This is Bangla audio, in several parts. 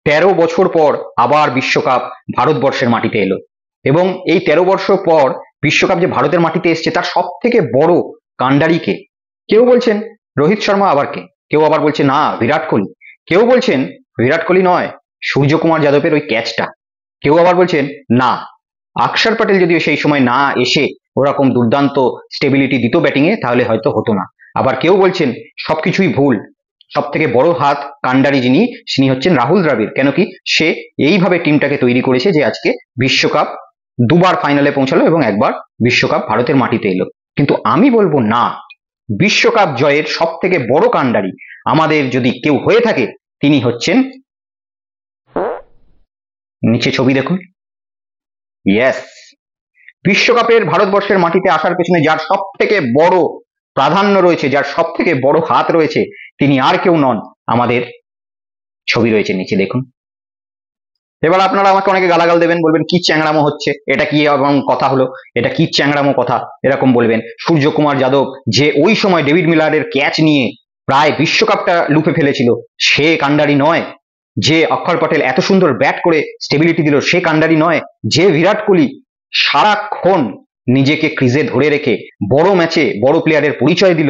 13 বছর পর আবার বিশ্বকাপ ভারতবর্ষের মাটিতে এলো, এবং এই 13 বছর পর বিশ্বকাপ যে ভারতের মাটিতে এসছে তার সব থেকে বড় কাণ্ডারি কে? কেউ বলছেন রোহিত শর্মা, আবার কে কেউ আবার বলছে না বিরাট কোহলি, কেউ বলছেন বিরাট কোহলি নয়, সূর্যকুমার যাদবের ওই ক্যাচটা, কেউ আবার বলছেন না আকসার প্যাটেল যদিও সেই সময় না এসে ওরকম দুর্দান্ত স্টেবিলিটি দিত ব্যাটিং এ তাহলে হয়তো হতো না। আবার কেউ বলছেন সবকিছুই ভুল, সব থেকে বড় হাত কাণ্ডারি তিনি হচ্ছেন রাহুল দ্রাবিড়। কেন কি সে এইভাবে টিমটাকে তৈরি করেছে যে আজকে বিশ্বকাপ দুবার ফাইনালে পৌঁছালো এবং একবার বিশ্বকাপ ভারতের মাটিতে এলো। কিন্তু আমি বলবো না, বিশ্বকাপ জয়ের সব থেকে বড় কাণ্ডারি আমাদের যদি কেউ হয়ে থাকে তিনি হচ্ছেন, নিচে ছবি দেখুন, ইয়েস, বিশ্বকাপের ভারতবর্ষের মাটিতে আসার পেছনে যার সব থেকে বড় প্রাধান্য রয়েছে, যার সব থেকে বড় হাত রয়েছে, তিনি আর কেউ নন, আমাদের ছবি রয়েছে নিচে দেখুন। এবার আপনারা আমাকে অনেকে গালাগাল দেবেন, বলবেন কি চ্যাংড়ামো হচ্ছে, এটা কি এবং কথা হলো, এটা কি চ্যাংড়ামো কথা, এরকম বলবেন। সূর্যকুমার যাদব যে ওই সময় ডেভিড মিলারের ক্যাচ নিয়ে প্রায় বিশ্বকাপটা লুফে ফেলেছিল, সে কাণ্ডারি নয়। যে অক্ষর পটেল এত সুন্দর ব্যাট করে স্টেবিলিটি দিল, সে কাণ্ডারি নয়। যে বিরাট কোহলি সারাক্ষণ নিজেকে ক্রিজে ধরে রেখে বড় ম্যাচে বড় প্লেয়ারের পরিচয় দিল,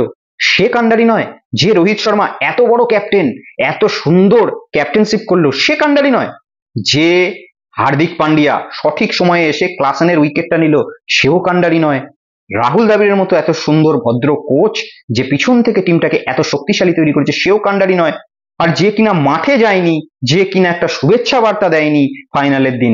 সে কাণ্ডারি নয়। যে রোহিত শর্মা এত বড় ক্যাপ্টেন, এত সুন্দর ক্যাপ্টেনশিপ করলো, সে কাণ্ডারি নয়। যে হার্দিক পান্ডিয়া সঠিক সময়ে এসে ক্লাসেনের উইকেটটা নিল, সেও কাণ্ডারি নয়। রাহুল দ্রাবিড়ের মতো এত সুন্দর ভদ্র কোচ যে পিছন থেকে টিমটাকে এত শক্তিশালী তৈরি করেছে, সেও কাণ্ডারি নয়। আর যে কিনা মাঠে যায়নি, যে কিনা একটা শুভেচ্ছা বার্তা দেয়নি ফাইনালের দিন,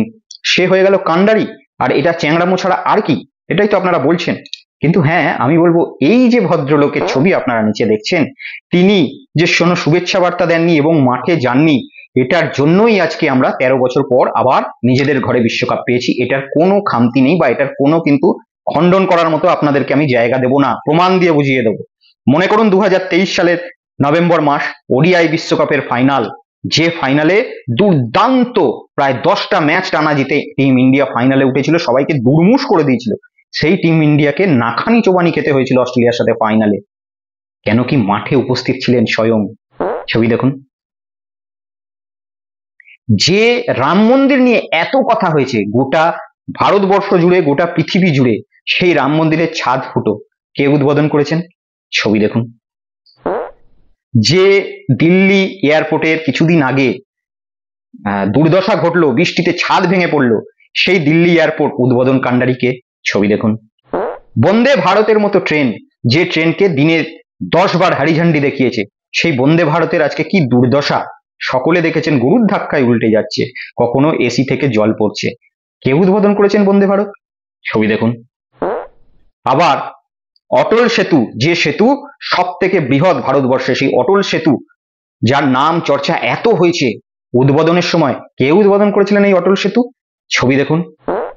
সে হয়ে গেল কাণ্ডারি। আর এটা চ্যাংড়ামো ছাড়া আর কি? এটাই তো আপনারা বলছেন। কিন্তু হ্যাঁ, আমি বলবো এই যে ভদ্রলোকের ছবি আপনারা নিচে দেখছেন, তিনি যে কোনো শুভেচ্ছা বার্তা দেননি এবং মাঠে যাননি, এটার জন্যই আজকে আমরা 13 বছর পর আবার নিজেদের ঘরে বিশ্বকাপ পেয়েছি। এটার কোনো খামতি নেই বা এটার কোনো কিন্তু খণ্ডন করার মতো আপনাদেরকে আমি জায়গা দেব না, প্রমাণ দিয়ে বুঝিয়ে দেবো। মনে করুন 2023 সালের নভেম্বর মাস ওডিআই বিশ্বকাপের ফাইনাল, যে ফাইনালে দুর্দান্ত প্রায় 10টা ম্যাচ টানা জিতে টিম ইন্ডিয়া ফাইনালে উঠেছিল, সবাইকে দুর্মুষ করে দিয়েছিল, সেই টিম ইন্ডিয়াকে নাখানি চোবানি খেতে হয়েছিল অস্ট্রেলিয়ার সাথে ফাইনালে। কেন কি মাঠে উপস্থিত ছিলেন স্বয়ং, ছবি দেখুন। যে রাম মন্দির নিয়ে এত কথা হয়েছে গোটা ভারতবর্ষ জুড়ে, গোটা পৃথিবী জুড়ে, সেই রাম মন্দিরের ছাদ ফুটো কে উদ্বোধন করেছেন, ছবি দেখুন। যে দিল্লি এয়ারপোর্টের কিছুদিন আগে দুর্দশা ঘটলো, বৃষ্টিতে ছাদ ভেঙে পড়লো, সেই দিল্লি এয়ারপোর্ট উদ্বোধন কাণ্ডারি কে, ছবি দেখুন। বন্দে ভারতের মতো ট্রেন, যে ট্রেনকে দিনে 10 বার হারিঝান্ডি দেখিয়েছে, সেই বন্দে ভারতের আজকে কি দুর্দশা সকলে দেখেছেন, গরুর ধাক্কায় উল্টে যাচ্ছে, কখনো এসি থেকে জল পড়ছে। কে উদ্বোধন করেছেন বন্দে ভারত, ছবি দেখুন। আবার অটল সেতু, যে সেতু সব থেকে বৃহৎ ভারতবর্ষে, সেই অটল সেতু যার নাম চর্চা এত হয়েছে, উদ্বোধনের সময় কে উদ্বোধন করেছিলেন এই অটল সেতু, ছবি দেখুন।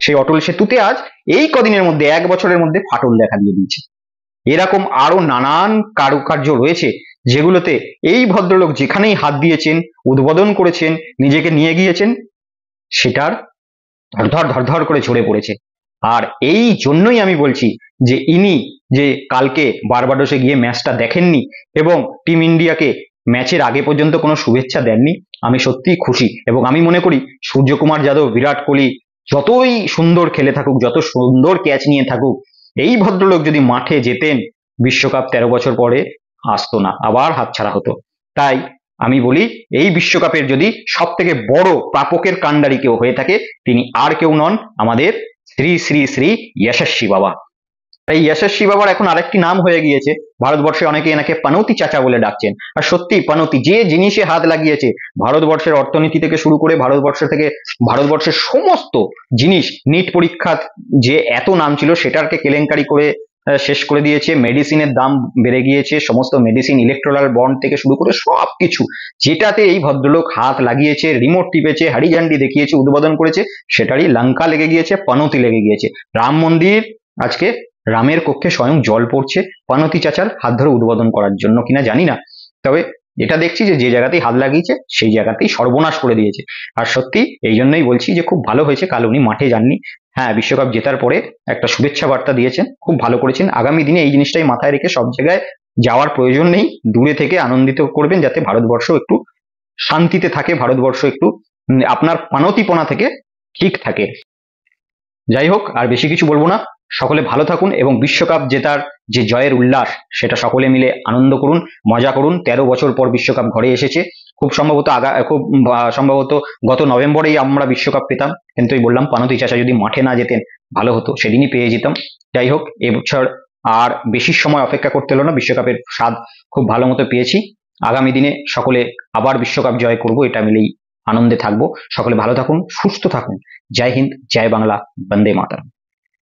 সেই অটল সেতুতে আজ এই কদিনের মধ্যে, 1 বছরের মধ্যে ফাটল দেখা দিয়ে দিয়েছে। এরকম আরো নানান কারুকার্য রয়েছে যেগুলোতে এই ভদ্রলোক যেখানেই হাত দিয়েছেন, উদ্বোধন করেছেন, নিজেকে নিয়ে গিয়েছেন, সেটার ধরধর ধরধর করে ঝরে পড়েছে। আর এই জন্যই আমি বলছি যে ইনি যে কালকে বারবাডোসে গিয়ে ম্যাচটা দেখেননি এবং টিম ইন্ডিয়াকে ম্যাচের আগে পর্যন্ত কোনো শুভেচ্ছা দেননি, আমি সত্যিই খুশি। এবং আমি মনে করি সূর্যকুমার যাদব, বিরাট কোহলি যতই সুন্দর খেলে থাকুক, যত সুন্দর ক্যাচ নিয়ে থাকুক, এই ভদ্রলোক যদি মাঠে যেতেন, বিশ্বকাপ 13 বছর পরে আসতো না, আবার হাতছাড়া হতো। তাই আমি বলি, এই বিশ্বকাপের যদি সব থেকে বড় প্রাপকের কাণ্ডারি কেউ হয়ে থাকে, তিনি আর কেউ নন, আমাদের শ্রী শ্রী শ্রী যশস্বী বাবা। এই যশস্বী বাবার এখন আরেকটি নাম হয়ে গিয়েছে, ভারতবর্ষে অনেকে এনাকে পানৌতি চাচা বলে ডাকছেন। আর সত্যি পানৌতি, যে জিনিসে হাত লাগিয়েছে, ভারতবর্ষের অর্থনীতি থেকে শুরু করে ভারতবর্ষের সমস্ত জিনিস, নিট পরীক্ষা যে এত নাম ছিল সেটাকে কেলেঙ্কারি করে শেষ করে দিয়েছে। মেডিসিনের দাম বেড়ে গিয়েছে, সমস্ত মেডিসিন, ইলেকট্রাল বন্ড থেকে শুরু করে সবকিছু যেটাতে এই ভদ্রলোক হাত লাগিয়েছে, রিমোট টিপেছে, হাড়িঝান্ডি দেখিয়েছে, উদ্বোধন করেছে, সেটারই লঙ্কা লেগে গিয়েছে, পানৌতি লেগে গিয়েছে। রাম মন্দির আজকে রামের কক্ষে স্বয়ং জল পড়ছে পানৌতি চাচার হাত ধরে উদ্বোধন করার জন্য কিনা জানি না, তবে এটা দেখছি যে যে জায়গাতেই হাত লাগিয়েছে সেই জায়গাতেই সর্বনাশ করে দিয়েছে। আর সত্যি এই জন্যই বলছি যে খুব ভালো হয়েছে কাল উনি মাঠে যাননি। হ্যাঁ, বিশ্বকাপ জেতার পরে একটা শুভেচ্ছা বার্তা দিয়েছেন, খুব ভালো করেছেন। আগামী দিনে এই জিনিসটাই মাথায় রেখে সব জায়গায় যাওয়ার প্রয়োজন নেই, দূরে থেকে আনন্দিত করবেন, যাতে ভারতবর্ষ একটু শান্তিতে থাকে, ভারতবর্ষ একটু আপনার পানতিপনা থেকে ঠিক থাকে। যাই হোক, আর বেশি কিছু বলবো না। সকলে ভালো থাকুন এবং বিশ্বকাপ জেতার যে জয়ের উল্লাস সেটা সকলে মিলে আনন্দ করুন, মজা করুন। 13 বছর পর বিশ্বকাপ ঘরে এসেছে। খুব সম্ভবত গত নভেম্বরেই আমরা বিশ্বকাপ পেতাম, কিন্তু এই বললাম পানতি চাষা যদি মাঠে না যেতেন ভালো হতো, সেদিনই পেয়ে যেতাম। যাই হোক, এবছর আর বেশি সময় অপেক্ষা করতে হলো না, বিশ্বকাপের স্বাদ খুব ভালো মতো পেয়েছি। আগামী দিনে সকলে আবার বিশ্বকাপ জয় করব, এটা মিলেই আনন্দে থাকবো। সকলে ভালো থাকুন, সুস্থ থাকুন। জয় হিন্দ, জয় বাংলা, বন্দে মাতরম।